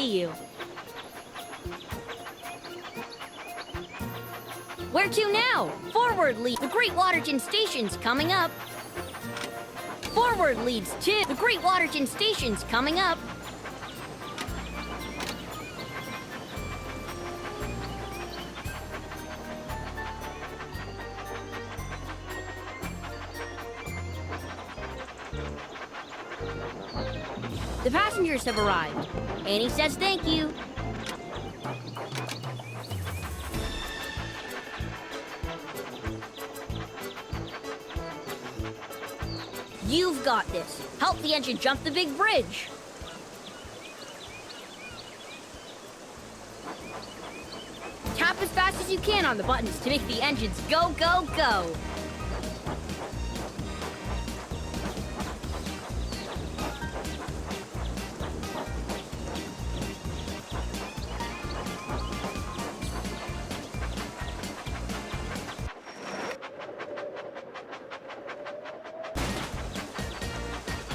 see you. Where to now? Forward leads. The Great Waterton Station's coming up. Forward leads to the Great Waterton Station's coming up. The passengers have arrived. Annie says thank you. You've got this. Help the engine jump the big bridge. Tap as fast as you can on the buttons to make the engines go, go, go.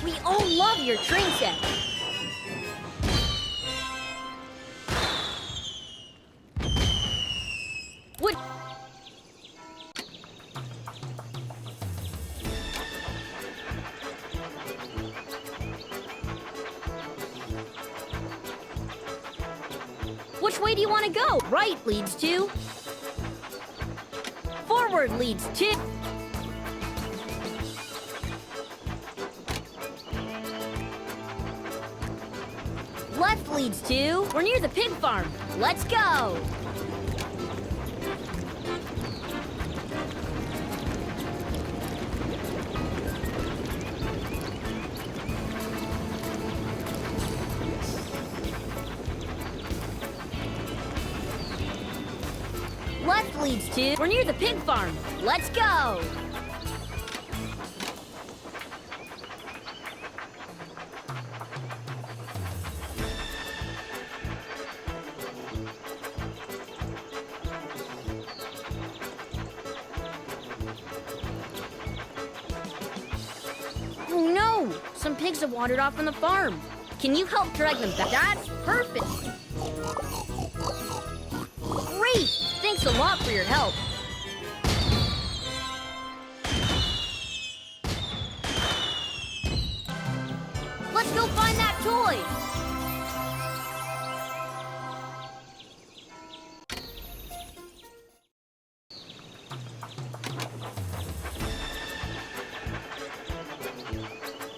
We all love your train set. Which way do you want to go? Right leads to. Forward leads to. Left leads to. We're near the pig farm. Let's go. Left leads to. We're near the pig farm. Let's go. Oh no! Some pigs have wandered off from the farm. Can you help drag them back? That's perfect. Great! Thanks a lot for your help. Let's go find that toy!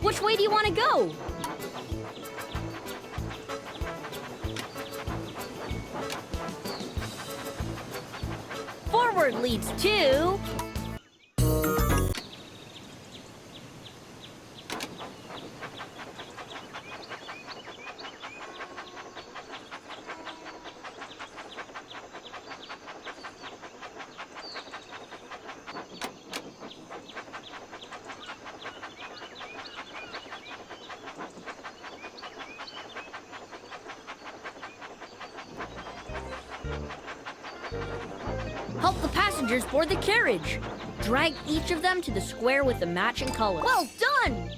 Which way do you want to go? Forward leads to. Help the passengers board the carriage. Drag each of them to the square with the matching color. Well done!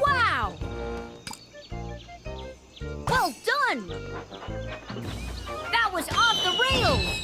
Wow! Well done! That was off the rails!